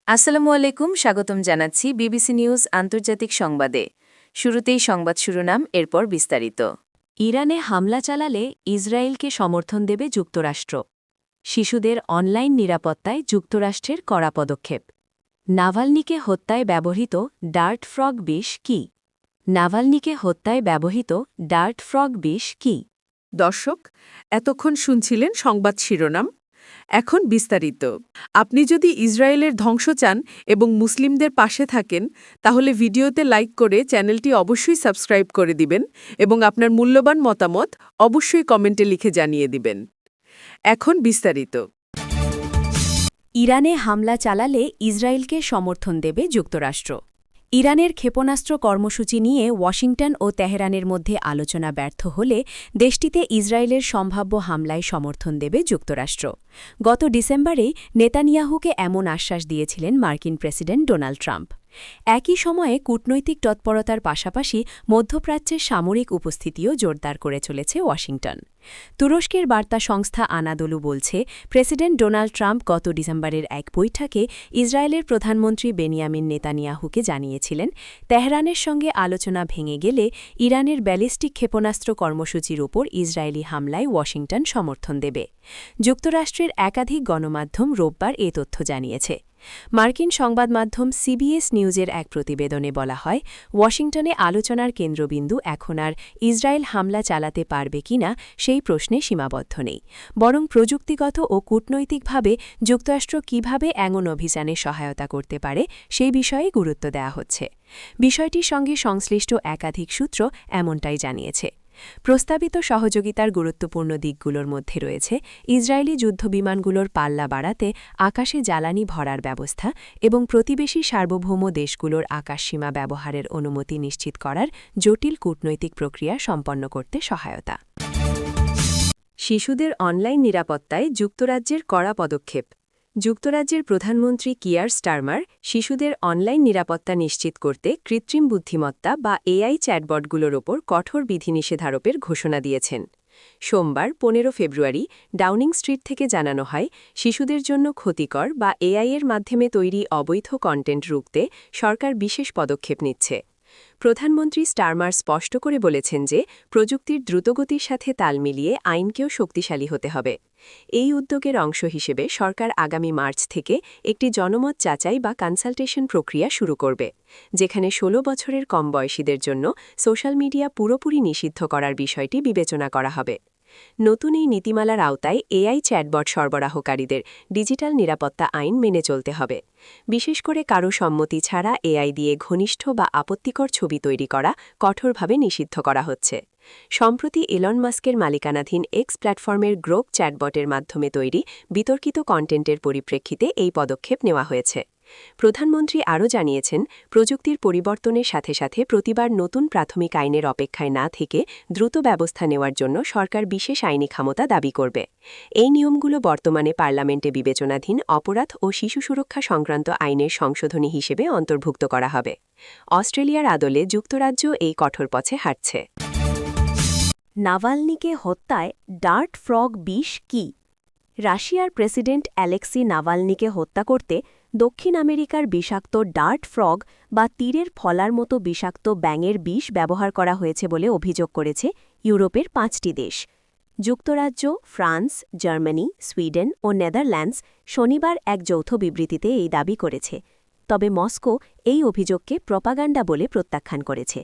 আসসালামু আলাইকুম, স্বাগতম জানাচ্ছি বিবিসি নিউজ আন্তর্জাতিক সংবাদে। শুরুতেই সংবাদ শিরোনাম, এরপর বিস্তারিত। ইরানে হামলা চালালে ইসরায়েলকে সমর্থন দেবে যুক্তরাষ্ট্র। শিশুদের অনলাইন নিরাপত্তায় যুক্তরাষ্ট্রের কড়া পদক্ষেপ। নাভালনিকে হত্যায় ব্যবহৃত ডার্ট ফ্রগ বিষ কী? নাভালনিকে হত্যায় ব্যবহৃত ডার্ট ফ্রগ বিষ কী? দর্শক, এতক্ষণ শুনছিলেন সংবাদ শিরোনাম। এখন বিস্তারিত। আপনি যদি ইসরায়েলের ধ্বংস চান এবং মুসলিমদের পাশে থাকেন, তাহলে ভিডিওতে লাইক করে চ্যানেলটি অবশ্যই সাবস্ক্রাইব করে দিবেন এবং আপনার মূল্যবান মতামত অবশ্যই কমেন্টে লিখে জানিয়ে দিবেন। এখন বিস্তারিত। ইরানে হামলা চালালে ইসরায়েলকে সমর্থন দেবে যুক্তরাষ্ট্র। ইরানের ক্ষেপণাস্ত্র কর্মসূচি নিয়ে ওয়াশিংটন ও তেহরানের মধ্যে আলোচনা ব্যর্থ হলে দেশটিতে ইসরায়েলের সম্ভাব্য হামলায় সমর্থন দেবে যুক্তরাষ্ট্র। গত ডিসেম্বরেই নেতানিয়াহুকে এমন আশ্বাস দিয়েছিলেন মার্কিন প্রেসিডেন্ট ডোনাল্ড ট্রাম্প। একই সময়ে কূটনৈতিক তৎপরতার পাশাপাশি মধ্যপ্রাচ্যের সামরিক উপস্থিতিও জোরদার করে চলেছে ওয়াশিংটন। তুরস্কের বার্তা সংস্থা আনাদোলু বলছে, প্রেসিডেন্ট ডোনাল্ড ট্রাম্প গত ডিসেম্বরের এক বৈঠকে ইসরায়েলের প্রধানমন্ত্রী বেনিয়ামিন নেতানিয়াহুকে জানিয়েছিলেন, তেহরানের সঙ্গে আলোচনা ভেঙে গেলে ইরানের ব্যালিস্টিক ক্ষেপণাস্ত্র কর্মসূচির উপর ইসরায়েলি হামলায় ওয়াশিংটন সমর্থন দেবে। যুক্তরাষ্ট্রের একাধিক গণমাধ্যম রোববার এ তথ্য জানিয়েছে। মার্কিন সংবাদ মাধ্যম সিবিএস নিউজের এক প্রতিবেদনে বলা হয়, ওয়াশিংটনে আলোচনার কেন্দ্রবিন্দু এখন আর ইসরায়েল হামলা চালাতে পারবে কিনা সেই প্রশ্নে সীমাবদ্ধ নেই, বরং প্রযুক্তিগত ও কূটনৈতিকভাবে যুক্তরাষ্ট্র কীভাবে এমন অভিযানে সহায়তা করতে পারে সেই বিষয়ে গুরুত্ব দেওয়া হচ্ছে। বিষয়টির সঙ্গে সংশ্লিষ্ট একাধিক সূত্র এমনটাই জানিয়েছে। প্রস্তাবিত সহযোগিতার গুরুত্বপূর্ণ দিকগুলোর মধ্যে রয়েছে ইসরায়েলি যুদ্ধবিমানগুলোর পাল্লা বাড়াতে আকাশে জ্বালানি ভরার ব্যবস্থা এবং প্রতিবেশী সার্বভৌম দেশগুলোর আকাশসীমা ব্যবহারের অনুমতি নিশ্চিত করার জটিল কূটনৈতিক প্রক্রিয়া সম্পন্ন করতে সহায়তা। শিশুদের অনলাইন নিরাপত্তায় যুক্তরাজ্যের কড়া পদক্ষেপ। যুক্তরাজ্যের প্রধানমন্ত্রী কিয়ার স্টারমার শিশুদের অনলাইন নিরাপত্তা নিশ্চিত করতে কৃত্রিম বুদ্ধিমত্তা বা এআই চ্যাটবটগুলোর ওপর কঠোর বিধিনিষেধারোপের ঘোষণা দিয়েছেন। সোমবার 15 ফেব্রুয়ারি ডাউনিং স্ট্রিট থেকে জানানো হয়, শিশুদের জন্য ক্ষতিকর বা এআই-এর মাধ্যমে তৈরি অবৈধ কন্টেন্ট রুখতে সরকার বিশেষ পদক্ষেপ নিচ্ছে। প্রধানমন্ত্রী স্টারমার স্পষ্ট করে বলেছেন যে প্রযুক্তির দ্রুতগতির সাথে তাল মিলিয়ে আইনকেও শক্তিশালী হতে হবে। এই উদ্যোগের অংশ হিসেবে সরকার আগামী মার্চ থেকে একটি জনমত যাচাই বা কনসালটেশন প্রক্রিয়া শুরু করবে, যেখানে 16 বছরের কম বয়সীদের জন্য সোশ্যাল মিডিয়া পুরোপুরি নিষিদ্ধ করার বিষয়টি বিবেচনা করা হবে। নতুন এই নীতিমালার আওতায় এআই চ্যাটবট সরবরাহকারীদের ডিজিটাল নিরাপত্তা আইন মেনে চলতে হবে। বিশেষ করে কারো সম্মতি ছাড়া এআই দিয়ে ঘনিষ্ঠ বা আপত্তিকর ছবি তৈরি করা কঠোরভাবে নিষিদ্ধ করা হচ্ছে। সম্প্রতি এলন মাস্কের মালিকানাধীন এক্স প্ল্যাটফর্মের গ্রোক চ্যাটবটের মাধ্যমে তৈরি বিতর্কিত কন্টেন্টের পরিপ্রেক্ষিতে এই পদক্ষেপ নেওয়া হয়েছে। প্রধানমন্ত্রী আরও জানিয়েছেন, প্রযুক্তির পরিবর্তনের সাথে সাথে প্রতিবার নতুন প্রাথমিক আইনের অপেক্ষায় না থেকে দ্রুত ব্যবস্থা নেওয়ার জন্য সরকার বিশেষ আইনি ক্ষমতা দাবি করবে। এই নিয়মগুলো বর্তমানে পার্লামেন্টে বিবেচনাধীন অপরাধ ও শিশু সুরক্ষা সংক্রান্ত আইনের সংশোধনী হিসেবে অন্তর্ভুক্ত করা হবে। অস্ট্রেলিয়ার আদলে যুক্তরাজ্য এই কঠোর পথে হাঁটছে। নাভালনিকে হত্যায় ডার্ট ফ্রগ বিষ কী? রাশিয়ার প্রেসিডেন্ট অ্যালেক্সি নাভালনিকে হত্যা করতে দক্ষিণ আমেরিকার বিষাক্ত ডার্ট ফ্রগ বা তীরের ফলার মতো বিষাক্ত ব্যাঙের বিষ ব্যবহার করা হয়েছে বলে অভিযোগ করেছে ইউরোপের 5টি দেশ। যুক্তরাজ্য, ফ্রান্স, জার্মানি, সুইডেন ও নেদারল্যান্ডস শনিবার এক যৌথ বিবৃতিতে এই দাবি করেছে। তবে মস্কো এই অভিযোগকে প্রপাগান্ডা বলে প্রত্যাখ্যান করেছে।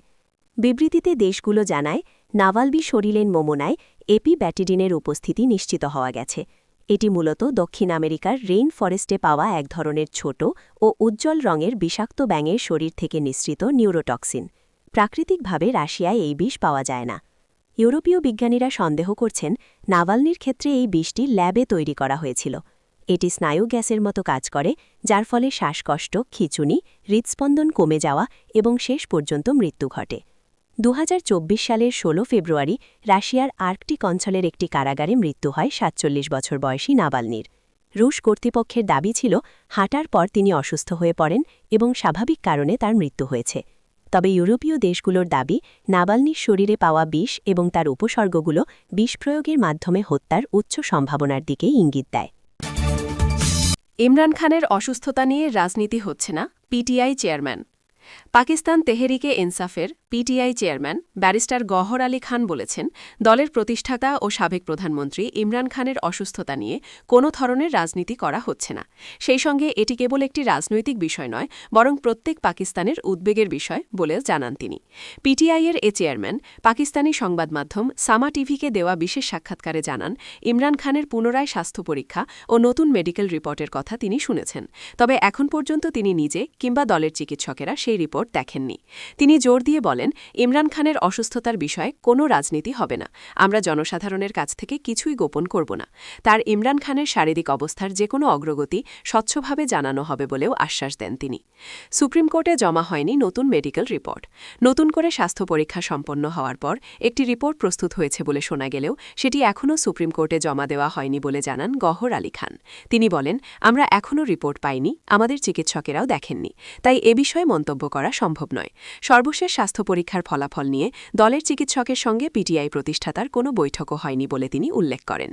বিবৃতিতে দেশগুলো জানায়, নাভালনি শরীরের নমুনায় এপিব্যাটিডিনের উপস্থিতি নিশ্চিত হওয়া গেছে। এটি মূলত দক্ষিণ আমেরিকার রেইন ফরেস্টে পাওয়া এক ধরনের ছোট ও উজ্জ্বল রঙের বিষাক্ত ব্যাঙের শরীর থেকে নিঃসৃত নিউরোটক্সিন। প্রাকৃতিকভাবে রাশিয়ায় এই বিষ পাওয়া যায় না। ইউরোপীয় বিজ্ঞানীরা সন্দেহ করছেন, নাভালনির ক্ষেত্রে এই বিষটি ল্যাবে তৈরি করা হয়েছিল। এটি স্নায়ু গ্যাসের মতো কাজ করে, যার ফলে শ্বাসকষ্ট, খিঁচুনি, হৃদস্পন্দন কমে যাওয়া এবং শেষ পর্যন্ত মৃত্যু ঘটে। 2024 সালের 16 ফেব্রুয়ারি রাশিয়ার আর্কটিক অঞ্চলের একটি কারাগারে মৃত্যু হয় 47 বছর বয়সী নাভালনির। রুশ কর্তৃপক্ষের দাবি ছিল, হাঁটার পর তিনি অসুস্থ হয়ে পড়েন এবং স্বাভাবিক কারণে তার মৃত্যু হয়েছে। তবে ইউরোপীয় দেশগুলোর দাবি, নাভালনির শরীরে পাওয়া বিষ এবং তার উপসর্গগুলো বিষ প্রয়োগের মাধ্যমে হত্যার উচ্চ সম্ভাবনার দিকেই ইঙ্গিত দেয়। ইমরান খানের অসুস্থতা নিয়ে রাজনীতি হচ্ছে না, পিটিআই চেয়ারম্যান। পাকিস্তান তেহরিকে ইনসাফের PTI chairman barrister Gohar Ali Khan বলেছেন, দলের প্রতিষ্ঠাতা ও সাবেক প্রধানমন্ত্রী ইমরান খানের অসুস্থতা নিয়ে কোনো ধরনের রাজনীতি করা হচ্ছে না। সেই সঙ্গে এটি কেবল একটি রাজনৈতিক বিষয় নয়, বরং প্রত্যেক পাকিস্তানের উদ্বেগের বিষয় বলে জানান তিনি। পিটিআইয়ের এ চেয়ারম্যান পাকিস্তানি সংবাদ মাধ্যম সামা টিভিকে দেওয়া বিশেষ সাক্ষাৎকারে জানান, ইমরান খানের পুনরায় স্বাস্থ্য পরীক্ষা ও নতুন মেডিকেল রিপোর্টের কথা তিনি শুনেছেন। তবে এখন পর্যন্ত তিনি নিজে কিংবা দলের চিকিৎসকেরা সেই রিপোর্ট দেখেননি। তিনি জোর দিয়ে বলেন, ইমরান খানের অসুস্থতার বিষয়ে কোনো রাজনীতি হবে না। আমরা জনসাধারণের কাছ থেকে কিছুই গোপন করব না। তার ইমরান খানের শারীরিক অবস্থার যে কোনো অগ্রগতি স্বচ্ছভাবে জানানো হবে বলেও আশ্বাস দেন তিনি। সুপ্রিম কোর্টে জমা হয়নি নতুন মেডিকেল রিপোর্ট। নতুন করে স্বাস্থ্য পরীক্ষা সম্পন্ন হওয়ার পর একটি রিপোর্ট প্রস্তুত হয়েছে বলে শোনা গেলেও সেটি এখনও সুপ্রিম কোর্টে জমা দেওয়া হয়নি বলে জানান গওহর আলী খান। তিনি বলেন, আমরা এখনও রিপোর্ট পাইনি, আমাদের চিকিৎসকেরাও দেখেননি, তাই এ বিষয়ে মন্তব্য করা সম্ভব নয়। সর্বশেষ স্বাস্থ্য পরীক্ষার ফলাফল নিয়ে দলের চিকিৎসকের সঙ্গে পিটিআই প্রতিষ্ঠাতার কোনো বৈঠকও হয়নি বলে তিনি উল্লেখ করেন।